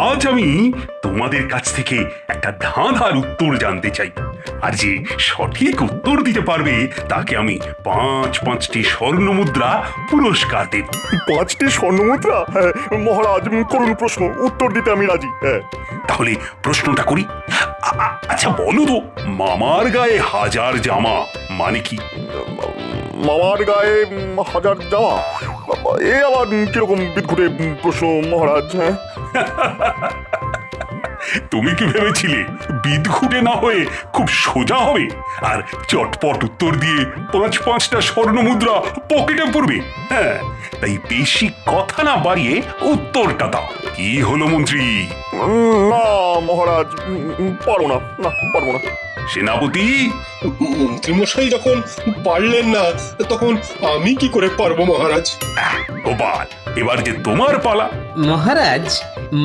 আজ আমি তোমাদের কাছ থেকে একটা ধাঁধার উত্তর জানতে চাই, আর যে সঠিক উত্তর দিতে পারবে তাকে আমি পাঁচটি স্বর্ণ মুদ্রা পুরস্কার দেব। 5টি স্বর্ণমুদ্রা? হ্যাঁ, মহারাজ করুন প্রশ্ন, উত্তর দিতে আমি রাজি। হ্যাঁ। তাহলে প্রশ্নটা করি। আচ্ছা বলো তো, মামার গায়ে হাজার জামা মানে কি? মামার গায়ে হাজার জামা? এ আবার কিরকম বিদঘুটে প্রশ্ন মহারাজ? হ্যাঁ, তুমি কি ভেবেছিলে বিদঘুটে না হয়ে খুব সোজা হবে আর চটপট উত্তর দিয়ে পাঁচটা স্বর্ণ মুদ্রা পকেটে পড়বে? হ্যাঁ, তাই বেশি কথা না বাড়িয়ে উত্তরটা দাও। কি হলো মন্ত্রী? না মহারাজ, পারবো না, পারবো না। সেনাপতি? মন্ত্রীমশাই যখন পারলেন না, তখন আমি কি করে পারবো মহারাজ? গোপাল, এবার যে তোমার পালা। মহারাজ,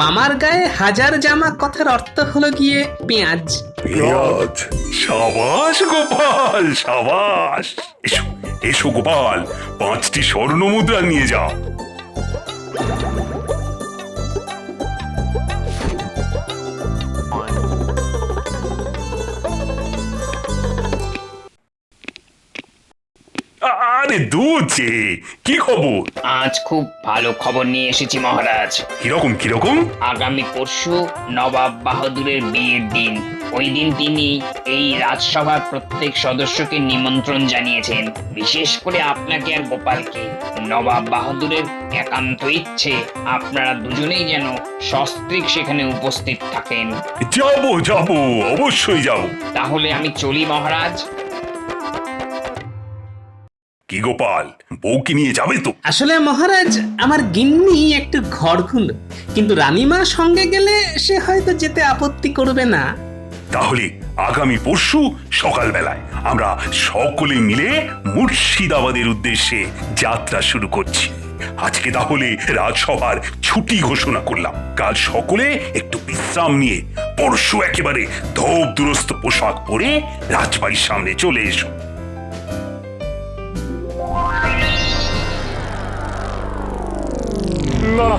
মামার গায়ে হাজার জামা কথার অর্থ হলো গিয়ে পেঁয়াজ। পেঁয়াজ? সাবাস গোপাল, সাবাস। এসো এসো গোপাল, 5টি স্বর্ণ মুদ্রা নিয়ে যাও। আরে দুচে, কি খবর? আজ খুব ভালো খবর নিয়ে এসেছি মহারাজ। কিরকম? আগামী পরশু নবাব বাহাদুরের বিয়ের দিন। ওই দিন তিনি এই রাজসভার প্রত্যেক সদস্যকে নিমন্ত্রণ জানিয়েছেন, বিশেষ করে আপনাকে আর গোপালকে। নবাব বাহাদুরের একান্ত ইচ্ছে আপনারা দুজনেই যেন সস্ত্রীক সেখানে উপস্থিত থাকেন। যাবো, অবশ্যই যাবো। তাহলে আমি চলি মহারাজ। কি গোপাল, বউকে নিয়ে যাবে তো? আসলে মহারাজ, আমার গিন্নি একটু ঘরকুলো, কিন্তু রানীমা সঙ্গে গেলে সে হয়তো যেতে আপত্তি করবে না। তাহলে আগামী পরশু সকালবেলায় আমরা সকলে মিলে মুর্শিদাবাদের উদ্দেশ্যে যাত্রা শুরু করছি। আজকে তাহলে রাজসভার ছুটি ঘোষণা করলাম। কাল সকলে একটু বিশ্রাম নিয়ে পরশু একেবারে ধোপ দুরস্ত পোশাক পরে রাজবাড়ির সামনে চলে এসো। না,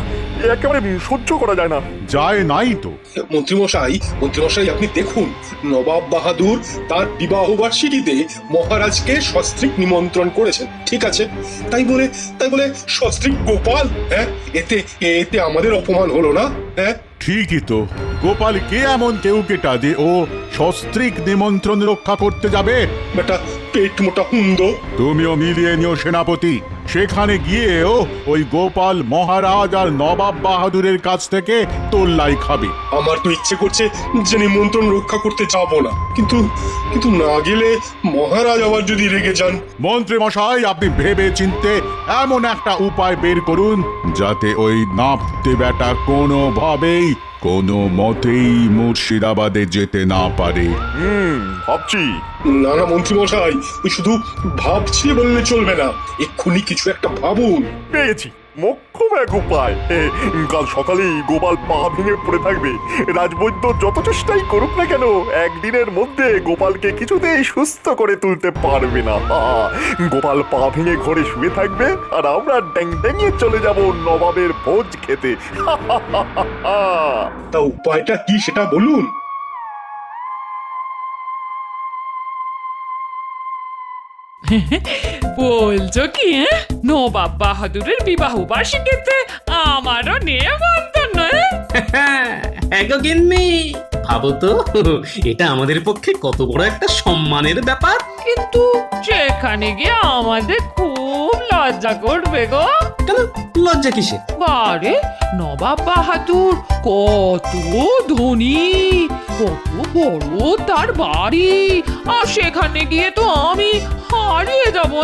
একেবারে সহ্য করা যায় না। যায় নাই তো। মন্ত্রীমশাই আপনি দেখুন, নবাব বাহাদুর তার বিবাহ বার্ষিকীতে মহারাজকে সস্ত্রীক নিমন্ত্রণ করেছেন, ঠিক আছে? তাই বলে সস্ত্রীক গোপাল? হ্যাঁ, এতে আমাদের অপমান হলো না? হ্যাঁ, ঠিকই তো। গোপাল কে এমন কেউকেটা যে ও সস্ত্রীক নিমন্ত্রণ রক্ষা করতে যাবে? বেটা পেট মোটা হুন্দ। তুমিও মিলিয়ে নিও সেনাপতি। সেখানে গিয়েও ওই গোপাল মহারাজ আর নবাব বাহাদুরের কাছ থেকে তোল্লাই খাবে। আমার তো ইচ্ছে করছে যে নিমন্ত্রণ রক্ষা করতে যাব না, কিন্তু না গেলে মহারাজ আবার যদি রেগে যান। মন্ত্রী মশাই, আপনি ভেবে চিনতে এমন একটা উপায় বের করুন যাতে ওই নাপতে বেটা কোনো মতেই মুর্শিদাবাদে যেতে না পারে। ভাবছি। না মন্ত্রীমশাই, ওই শুধু ভাবছি বললে চলবে না, এক্ষুনি কিছু একটা ভাবুন। পেয়েছি মোক্ষম এক উপায়। কাল সকালেই গোপাল পা ভেঙে পড়ে থাকবে। রাজবৈদ্য যত চেষ্টাই করুক না কেন, একদিনের মধ্যে গোপালকে কিছুতেই সুস্থ করে তুলতে পারবে না। গোপাল পা ভেঙে ঘরে শুয়ে থাকবে, আর আমরা ড্যাংড্যাঙিয়ে চলে যাব নবাবের ভোজ খেতে। তা উপায়টা কি সেটা বলুন। বলছো কি? নবাব বাহাদুরের বিবাহ বার্ষিকীতে আমারও নিমন্ত্রণ? হ্যাঁ গো গিন্নি, ভাবো তো, এটা আমাদের পক্ষে কত বড় একটা সম্মানের ব্যাপার। কিন্তু সেখানে গিয়ে আমাদের খুব লজ্জা করবে গো। কেন লজ্জা কিসে? আরে নবাব বাহাদুর কত ধনী, কত বড় তার বাড়ি, আর সেখানে গিয়ে তো আমি হারিয়ে যাবো।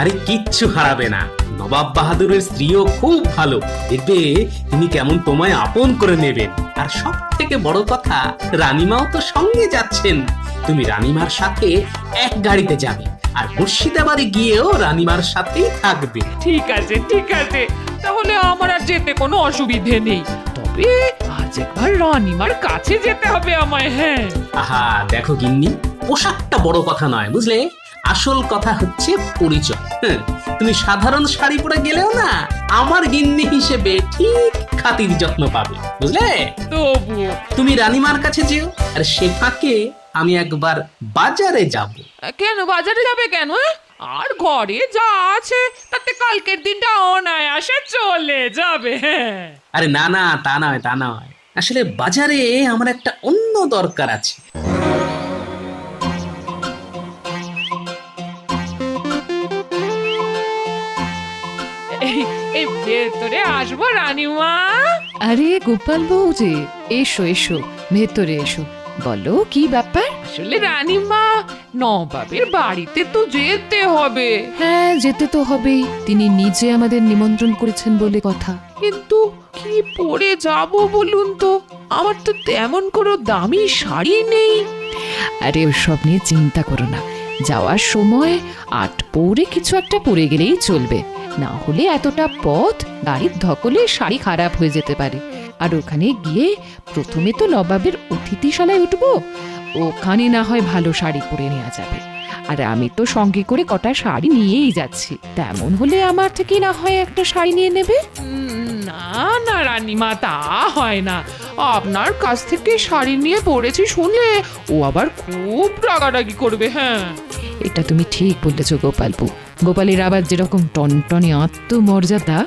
আরে কিচ্ছু হারাবে না, নবাব বাহাদুরের স্ত্রীও খুব ভালো, দেখবে তিনি কেমন তোমায় আপন করে নেবেন। আর সব থেকে বড় কথা, রানীমাও তো সঙ্গে যাচ্ছেন। তুমি রানীমার সাথে এক গাড়িতে যাবে, আর মুর্শিদাবাদে গিয়েও রানীমার সাথেই থাকবে। ঠিক আছে, তাহলে আমার আর যেতে কোনো অসুবিধে নেই। তবে আজ একবার রানীমার কাছে যেতে হবে আমায়। হ্যাঁ। আহা দেখো গিন্নি, পোশাকটা বড় কথা নয় বুঝলে, আসল কথা হচ্ছে পরিচয়। তুমি সাধারণ শাড়ি পরে গেলেও না আমার গিন্নি হিসেবে ঠিক খাতির যত্ন পাবে, বুঝলে? তবু তুমি রানীমার কাছে যেও, আর সে ফাঁকে আমি একবার বাজারে যাব। কেন বাজারে যাবে কেন? আর ঘরে যা আছে তাতে কালকের দিনটা অনায়াসে চলে যাবে। হ্যাঁ আরে না না, তা নয় তা নয়, আসলে বাজারে আমার একটা অন্য দরকার আছে। এই ভেতরে আসবো রানীমা? আরে গোপাল বউ যে, এসো এসো, ভেতরে এসো, বলো কি ব্যাপার? আসলে রানীমা, নবাবের বাড়িতে তো যেতে হবে। হ্যাঁ, যেতে তো হবেই, তিনি নিজে আমাদের নিমন্ত্রণ করেছেন বলে কথা। কিন্তু কি পরে যাব বলুন তো? আমার তো তেমন কোনো দামি শাড়ি নেই। আরে ওসব নিয়ে চিন্তা করো না, যাওয়ার সময় আট পরে কিছু একটা পরে গেলেই চলবে, না হলে এতটা পথ গাড়ির ধকলে শাড়ি খারাপ হয়ে যেতে পারে। আর ওখানে গিয়ে প্রথমে তো নবাবের অতিথিশালায় উঠবো, ওখানে না হয় ভালো শাড়ি পরে নেওয়া যাবে। আর আমি তো সঙ্গে করে কটা শাড়ি নিয়েই যাচ্ছি, তেমন হলে আমার থেকে না হয় একটা শাড়ি নিয়ে নেবে। না না রানীমা, তা হয় না। আপনার কাছ থেকে শাড়ি নিয়ে পড়েছি শুনলে ও আবার খুব রাগারাগি করবে। হ্যাঁ এটা তুমি ঠিক বলেছো গোপালপু, গোপালের আবার যেরকম টনটনে আত্মমর্যাদা।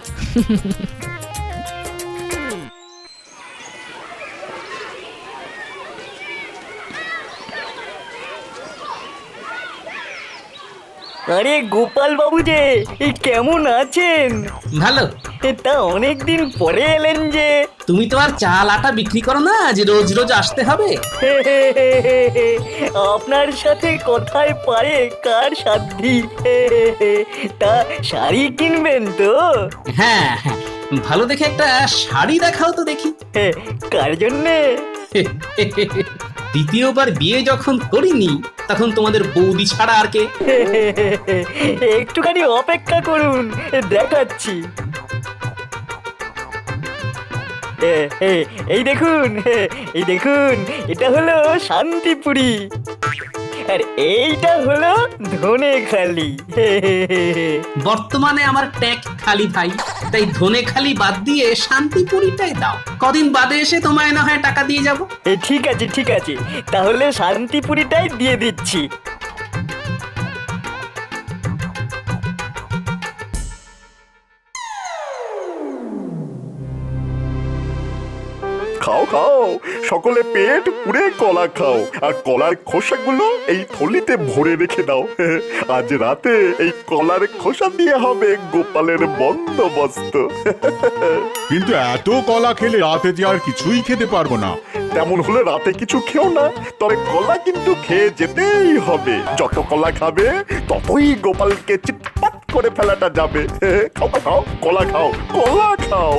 আরে গোপাল বাবু যে, এই কেমন আছেন? ভালো। তা অনেকদিন পরে এলেন যে। তুমি তো আর চাল আটা বিক্রি করো না যে রোজ রোজ আসতে হবে। আপনার সাথে কথায় পারে কার সাধ্যি। তা শাড়ি কিনবেন তো? হ্যাঁ হ্যাঁ, ভালো দেখে একটা শাড়ি দেখাও তো দেখি। কার জন্যে? দ্বিতীয়বার বিয়ে যখন করিনি তখন তোমাদের বৌদি ছাড়া আর কে? একটুখানি অপেক্ষা করুন, দেখাচ্ছি। এই দেখুন, এই দেখুন, এটা হলো শান্তিপুরি, আর এইটা হলো ধনেখালি। বর্তমানে আমার ট্যাগ খালি ভাই, তাই ধনেখালি বাদ দিয়ে শান্তিপুরিটাই দাও। কদিন বাদে এসে তোমায় না হয় টাকা দিয়ে যাব। ঠিক আছে ঠিক আছে, তাহলে শান্তিপুরিটাই দিয়ে দিচ্ছি। খাও খাও, সকলে পেট পুরে কলা খাও, আর কলার খোসাগুলো এই থলিতে ভরে রেখে দাও। আজ রাতে এই কলার খোসা দিয়ে হবে গোপালের বন্দোবস্ত। কিন্তু এত কলা খেলে রাতে যে আর কিছুই খেতে পারবো না। তেমন হলে রাতে কিছু খেও না, তবে কলা কিন্তু খেয়ে যেতেই হবে। যত কলা খাবে ততই গোপালকে চিৎপাত করে ফেলাটা যাবে। খাও খাও, কলা খাও, কলা খাও।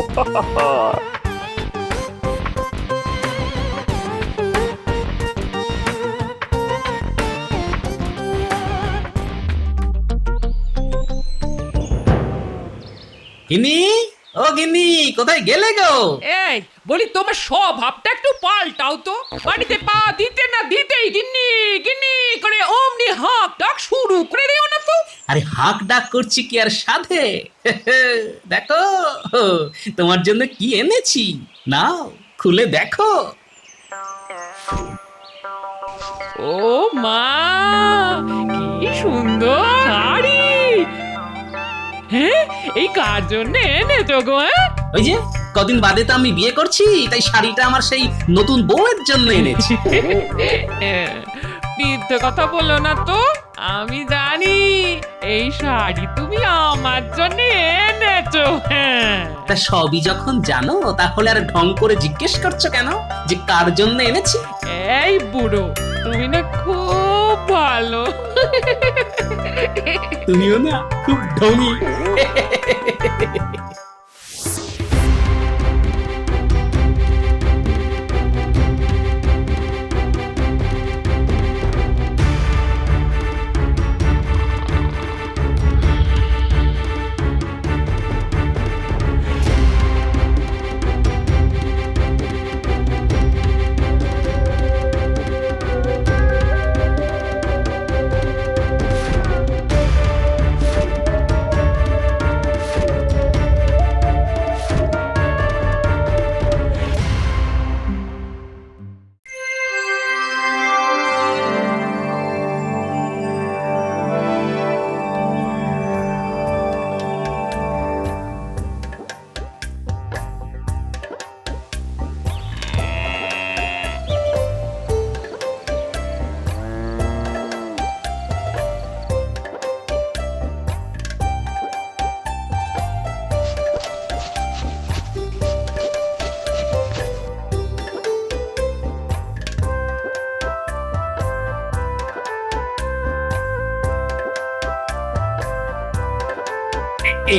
গিন্নি, ও গিন্নি, কোথায় গেলে গো? এই বলি, তোমার স্বভাবটা একটু পাল্টাও তো। বাড়িতে পা দিতে না দিতেই গিন্নি গিন্নি করে অমনি হাঁক ডাক শুরু করে দিও না তো। আরে হাঁক ডাক করছি কি আর সাধে? দেখো তোমার জন্য কি এনেছি, নাও খুলে দেখো। ও মা, কি সুন্দর শাড়ি! হ্যাঁ, এই কার জন্য এনেছো গো? ওই যে কদিন বাদে তো আমি বিয়ে করছি, তাই শাড়িটা আমার সেই নতুন বউয়ের জন্য এনেছি। মিথ্যে কথা বলো না তো, আমি জানি এই শাড়ি তুমি আমার জন্য এনেছো। হ্যাঁ, তা সবই যখন জানো তাহলে আর ঢং করে জিজ্ঞেস করছো কেন যে কার জন্য এনেছি? এই বুড়ো, তুমি না খুব ভালো। তুমিও না খুব ঢঙি।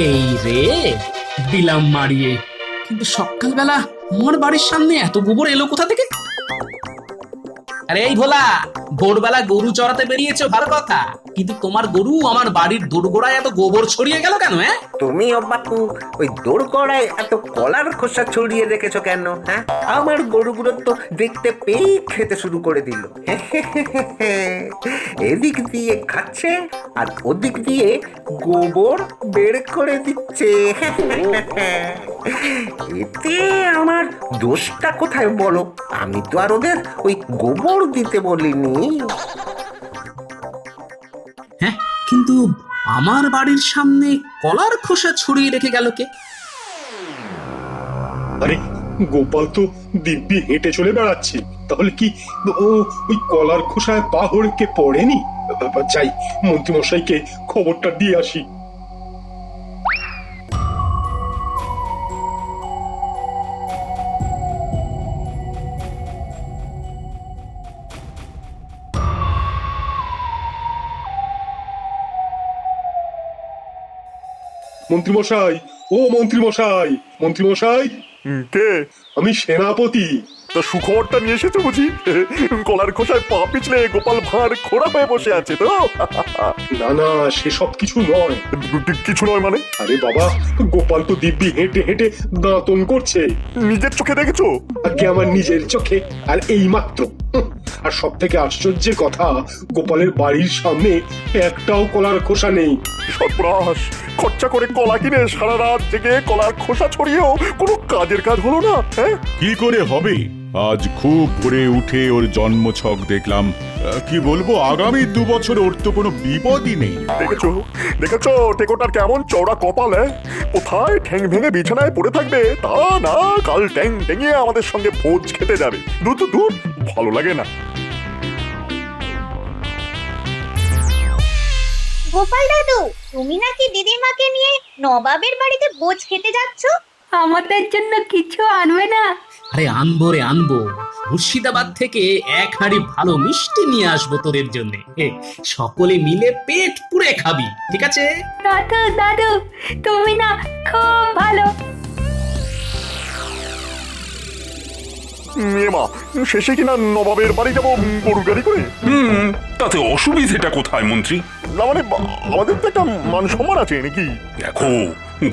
এই রে দিলাম মারিয়ে, কিন্তু সকালবেলা আমার বাড়ির সামনে এত গোবর এলো কোথা থেকে? আরে এই ভোলা, ভোরবেলা গরু চড়াতে বেরিয়েছো ভালো কথা, কিন্তু তোমার গরু আমার বাড়ির দোরগোড়ায় এত গোবর ছড়িয়ে গেল কেন? তুমি বাপু ওই দোরগড়ায় এত কলার খোসা ছড়িয়ে রেখেছো কেন? হ্যাঁ, আমার গরুগুলো তো দেখতে পেয়ে খেতে শুরু করে দিল। এদিক দিয়ে খাচ্ছে আর ওদিক দিয়ে গোবর বের করে দিচ্ছে। এতে আমার দোষটা কোথায় বলো? আমি তো আর ওদের ওই গোবর দিতে বলিনি। হ্যাঁ, কিন্তু আমার বাড়ির সামনে কলার খোসা ছড়িয়ে রেখে গেল কে? আরে গোপাল তো দিব্যি হেঁটে চলে বেড়াচ্ছে, তাহলে কি ও ওই কলার খোসায় পা হড়কে পড়েনি? যাই, মন্ত্রীমশাইকে খবরটা দিয়ে আসি। মন্ত্রীমশাই, ও মন্ত্রীমশাই, মন্ত্রীমশাই, কে? আমি সেনাপতি। তা সুখবরটা নিয়ে এসেছো বুঝি? কলার খোসায় পা পিছলে গোপাল ভাঁড় খোড়া হয়ে বসে আছে তো? না না, সেসব কিছু নয়। কিছু নয় মানে? আরে বাবা, গোপাল তো দিব্যি হেঁটে হেঁটে দাঁতন করছে। নিজের চোখে দেখেছো? আগে আমার নিজের চোখে, আর এই মাত্র। আর সব থেকে আশ্চর্যের কথা, গোপালের বাড়ির সামনে একটাও কলার খোসা নেই। সর্বনাশ! খরচা করে কলা কিনে সারা রাত জেগে কলার খোসা ছড়িয়েও কোনো কাজের কাজ হলো না। হ্যাঁ, কি করে হবে? আজ খুব ভোরে উঠে ওর জন্মছক দেখলাম। কি বলবো, আগামী 2 বছর ওর তো কোনো বিপদই নেই। দেখেছো দেখেছো টেকোটার কেমন চওড়া কপাল? কোথায় ঠ্যাং ভেঙে বিছানায় পড়ে থাকবে তা না, কাল ট্যাং টেঙিয়ে আমাদের সঙ্গে ভোজ খেতে যাবে। দূর তো দূর, ভালো লাগে না। গোপাল দাদু, তুমি নাকি দিদিমাকে নিয়ে নবাবের বাড়িতে ভোজ খেতে যাচ্ছ? আমাদের জন্য কিছু আনবে না? আরে আনবো রে আনবো, মুর্শিদাবাদ থেকে 1 হাঁড়ি ভালো মিষ্টি নিয়ে আসবো তোদের জন্য। সকলে মিলে পেট পুড়ে খাবি, ঠিক আছে? দাদু দাদু, তুমি না খুব ভালো। মা, শেষে কিনা নবাবের বাড়ি যাবো গরু গাড়ি করে? তাতে অসুবিধেটা কোথায় মন্ত্রী? না মানে আমাদের তো একটা মান সম্মান আছে নাকি? দেখো,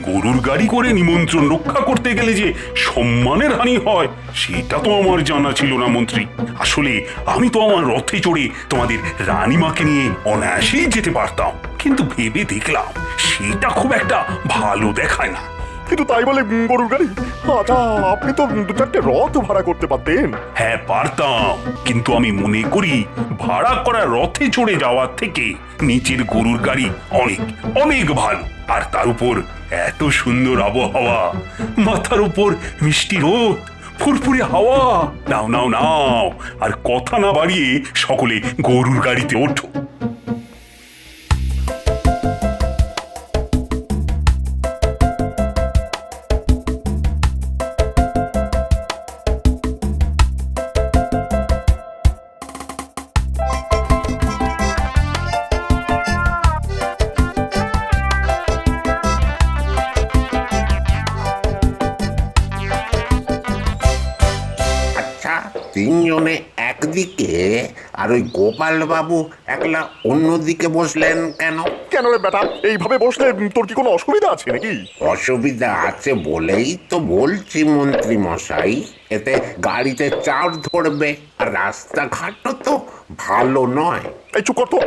গরুর গাড়ি করে নিমন্ত্রণ রক্ষা করতে গেলে যে সম্মানের হানি হয় সেটা তো আমার জানা ছিল না মন্ত্রী। আসলে আমি তো আমার রথে চড়ে তোমাদের রানীমাকে নিয়ে অনায়াসেই যেতে পারতাম, কিন্তু ভেবে দেখলাম সেটা খুব একটা ভালো দেখায় না। কিন্তু তাই বলে গরুর গাড়ি? আচ্ছা, আপনি তো 2-4টে রথ ভাড়া করতে পারতেন। হ্যাঁ পারতাম, কিন্তু আমি মনে করি ভাড়া করা রথে চড়ে যাওয়ার থেকে নিচের গরুর গাড়ি অনেক অনেক ভালো। আর তার উপর এত সুন্দর আবহাওয়া, মাথার উপর মিষ্টি রোদ, ফুরফুরে হাওয়া। নাও নাও নাও, আর কথা না বাড়িয়ে সকলে গরুর গাড়িতে ওঠো। আচ্ছা, 3 জনে একদিকে আর ওই গোপাল বাবু একলা অন্যদিকে বসলেন কেন? কেন রে বেটা, এইভাবে বসলে তোর কি কোনো অসুবিধা আছে নাকি? অসুবিধা আছে বলেই তো বলছি মন্ত্রী মশাই, এতে গাড়িতে চাপ ধরবে আর রাস্তাঘাটও তো ভালো নয়। এই চুপ কর তো।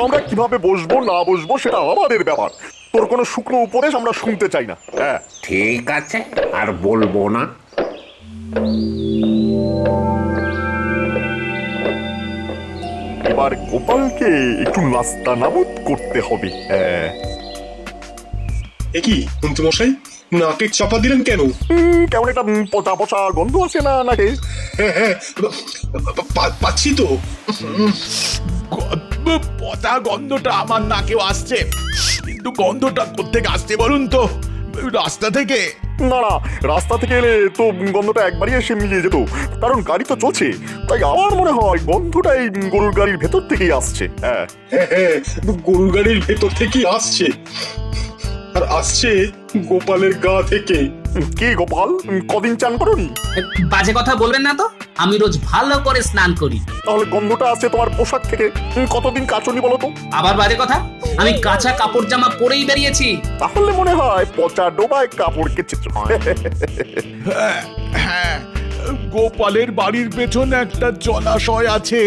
আমরা কিভাবে বসবো না বসবো সেটা আমাদের ব্যাপার। তোর কোনো শুকনো উপদেশ আমরা শুনতে চাই না। হ্যাঁ, ঠিক আছে, আর বলবো না। এবার গোপালকে একটু নাস্তা নাবুদ করতে হবে। হ্যাঁ, এ কি মন্ত্রীমশাই, নাকে চাপা দিলেন কেন? কেমন একটা পচা পচা গন্ধ আছে না নাকি? হ্যাঁ হ্যাঁ, পাচ্ছি তো। পচা গন্ধটা আমার নাকেও আসছে, কিন্তু গন্ধটা কোত্থেকে আসছে বলুন তো? রাস্তা থেকে? না না, রাস্তা থেকে এলে তো গন্ধটা একবারই এসে মিলিয়ে যেত, কারণ গাড়ি তো চলছে। তাই আমার মনে হয় গন্ধটা এই গরুর গাড়ির ভেতর থেকেই আসছে। হ্যাঁ হ্যাঁ হ্যাঁ, গরুর গাড়ির ভেতর থেকেই আসছে। আর আসছে গোপালের গা থেকে। কি গোপাল, কদিন চান করনি? বাজে কথা বলবেন না তো, আমি রোজ ভালো করে স্নান করি। তাহলে গন্ধটা আসছে তোমার পোশাক থেকে। কতদিন কাচনি বলো তো? আবার বাজে কথা, আমি কাঁচা কাপড় জামা পরেই বেরিয়েছি। তাহলে মনে হয় পচা ডোবায় কাপড় কেচেছ। হ্যাঁ, গোপালের বাড়ির পেছনে একটা জলাশয় আছে।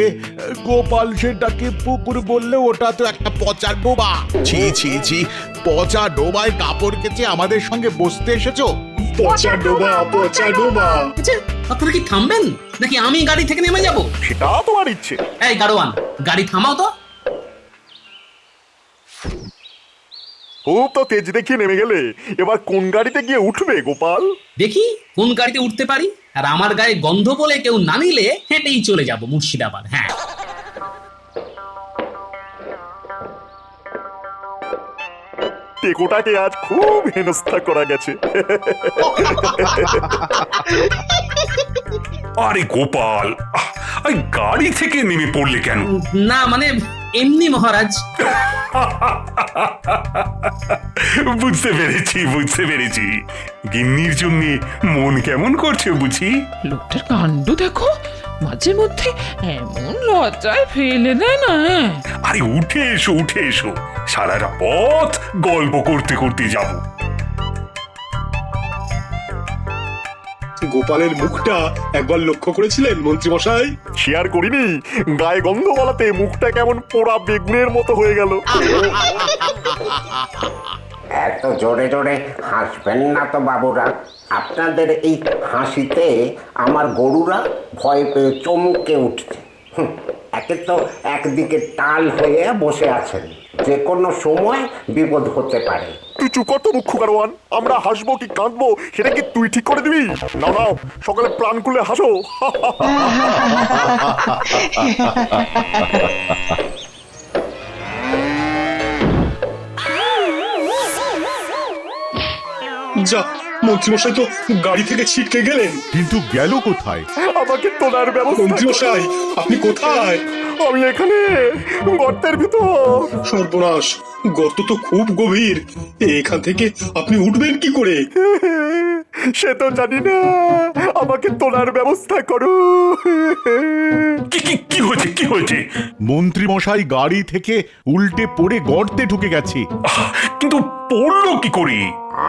গোপাল সেটাকে পুকুর বললে ওটা তো একটা পচা ডোবা। ছি ছি ছি, পচা ডোবায় কাপড় কেচে আমাদের সঙ্গে বসতে এসেছো? পচা ডোবা, পচা ডোবা। আচ্ছা, আপনারা কি থামবেন নাকি আমি গাড়ি থেকে নেমে যাব? সেটা তোমার ইচ্ছে। এই গাড়োয়ান, গাড়ি থামাও তো। খুব তো তেজ দেখিয়ে নেমে গেলে, এবার কোন গাড়িতে গিয়ে উঠবে গোপাল? দেখি কোন গাড়িতে উঠতে পারি, আর আমার গায়ে গন্ধ বলে কেউ না নিলে হেঁটেই চলে যাব মুর্শিদাবাদ। হ্যাঁ, টেকোটাকে আজ খুব হেনস্থা করা গেছে। আরে গোপাল, এই গাড়ি থেকে নেমে পড়লে কেন? না মানে এমনি মহারাজ। বুঝতে পেরেছি, বুঝতে পেরেছি। গিন্নির জন্য মন কেমন করছে বুঝি? লোকটার কাণ্ড দেখো, মাঝে মধ্যে এমন লজ্জায় ফেলে দেয় না। আরে উঠে এসো, উঠে এসো, সারাটা পথ গল্প করতে করতে যাব। গোপালের মুখটা একবার লক্ষ্য করেছিলেন মন্ত্রী মশাই? শেয়ার করিনি, গায়ে গন্ধ বলাতে মুখটা কেমন পোড়া বেগুনের মতো হয়ে গেল। এত জোরে জোরে হাসবেন না তো বাবুরা। আপনাদের এই হাসিতে আমার গরুরা ভয় পেয়ে চমকে উঠছে। একে তো একদিকে টাল হয়ে বসে আছেন, যে কোনো সময় বিপদ হতে পারে। তুই চুপ কর তো মুখ্য গাড়োয়ান। আমরা হাসবো কি কাঁদবো সেটা কি তুই ঠিক করে দিবি? নাও নাও, সকালে প্রাণ খুলে হাসো। যা, মন্ত্রী মশাই তো গাড়ি থেকে ছিটকে গেলেন। কিন্তু গেল কোথায়? আমাকে তোলার ব্যবস্থা। মন্ত্রী মশাই, আপনি কোথায়? আমি এখানে গর্তের ভিতর। সর্বনাশ, গর্ত তো খুব গভীর। এখান থেকে আপনি উঠবেন কি করে? সে তো জানি না, আমাকে তোলার ব্যবস্থা করো। কি কি কি হয়েছে, কি হয়েছে? মন্ত্রী মশাই গাড়ি থেকে উল্টে পড়ে গর্তে ঢুকে গেছে। কিন্তু পড়লো কি করে?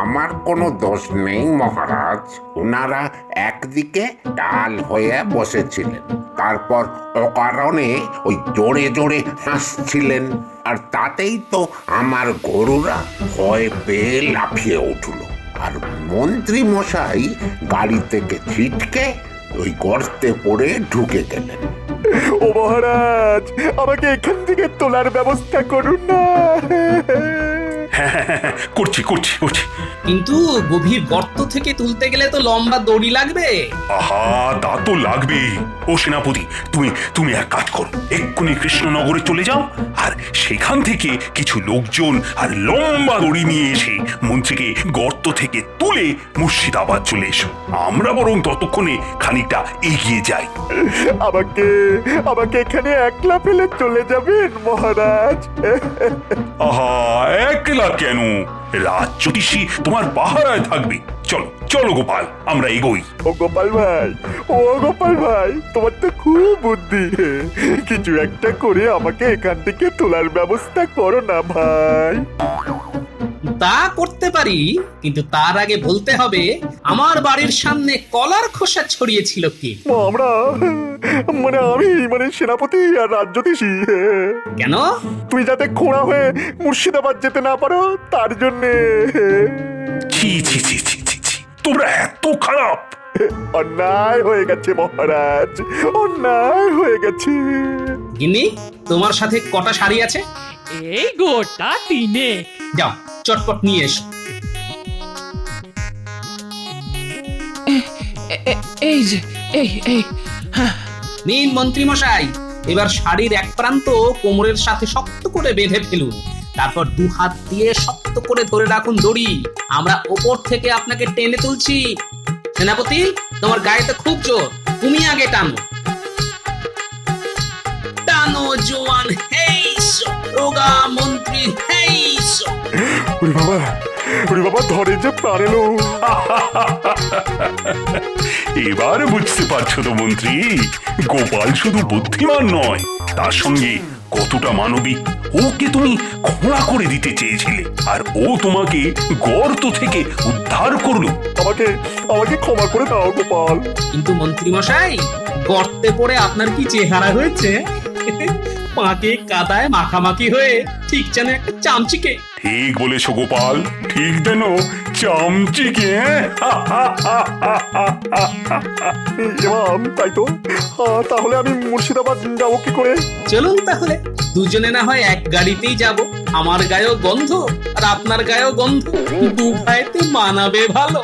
আমার কোনো দোষ নেই মহারাজ। ওনারা একদিকে ডাল হয়ে বসেছিলেন, তারপর অকারণে ওই জোরে জোরে হাসছিলেন, আর তাতেই তো আমার গরুরা ভয় পেয়ে লাফিয়ে উঠল। আর মন্ত্রী মশাই গাড়ি থেকে ছিটকে ওই গর্তে পড়ে ঢুকে গেলেন। ও মহারাজ, আমাকে এখান থেকে তোলার ব্যবস্থা করুন না। করছি করছি করছি। কিন্তু গভীর গর্ত থেকে তুলতে গেলে তো লম্বা দড়ি লাগবে। আহা, তা তো লাগবেই। ও সেনাপতি, তুমি তুমি এক কাজ করো, এক্ষুনি কৃষ্ণনগরে চলে যাও, আর সেখান থেকে কিছু লোকজন আর লম্বা দড়ি নিয়ে এসে মন্ত্রীকে গর্ত থেকে তুলে মুর্শিদাবাদ চলে এসো। আমরা বরং ততক্ষণে খানিকটা এগিয়ে যাই। আমাকে আমাকে এখানে একলা ফেলে চলে যাবেন মহারাজ? আহা, একলা কেন? রাজ জ্যোতিষী তোমার পাহারায় থাকবে। চলো চলো গোপাল, আমরা এগোই। ও গোপাল ভাই, ও গোপাল ভাই, তোমার তো খুব বুদ্ধি। কিছু একটা করে আমাকে এখান থেকে তোলার ব্যবস্থা করো না ভাই। তা করতে পারি, কিন্তু তার আগে বলতে হবে আমার বাড়ির সামনে কলার খোসা ছড়িয়েছিল কে? আমরা আমি সেনাপতি আর রাজ্যতীষী। কেন? তুই যাতে খোঁড়া হয়ে মুর্শিদাবাদ যেতে না পারো তার জন্যে। ছি ছি ছি ছি ছি ছি, তোমরা এত খারাপ। অন্যায় হয়ে গেছে মহারাজ, অন্যায় হয়ে গেছে। গিন্নি, তোমার সাথে কটা শাড়ি আছে? এই গোটা তিনে। যাও, চটপট নিয়ে এসো। এই যে, এই এই নিন মন্ত্রী মশাই, এবার শাড়ির এক প্রান্ত কোমরের সাথে শক্ত করে বেঁধে ফেলুন, তারপর দু হাত দিয়ে শক্ত করে ধরে রাখুন দড়ি। আমরা ওপর থেকে আপনাকে টেনে তুলছি। সেনাপতি, তোমার গায়ে তো খুব জোর, তুমি আগে টানো। টানো জোয়ান, হেই রোগা মন্ত্রী, হেই ওরে বাবা ধরে যে প্রাণ এলো। এবার বুঝতে পারছো তো মন্ত্রী, গোপাল শুধু বুদ্ধিমান নয়, তার সঙ্গে কতটা মানবিক। ওকে তুমি খোঁড়া করে দিতে চেয়েছিলে, আর ও তোমাকে গর্ত থেকে উদ্ধার করলো। আমাকে আমাকে ক্ষমা করে দাও গোপাল। কিন্তু মন্ত্রী মশাই, গর্তে পড়ে আপনার কি চেহারা হয়েছে? পাকে কাদায় মাখামাখি হয়ে ঠিক যেন একটা চামচিকে। ঠিক বলেছো গোপাল, ঠিক যেন চামচিকে। এমাম তাই তো। তাহলে আমি মুর্শিদাবাদ যাবো কি করে? চলুন তাহলে দুজনে না হয় এক গাড়িতেই যাব। আমার গায়েও গন্ধ আর আপনার গায়েও গন্ধ, দু ভাইতে মানাবে ভালো।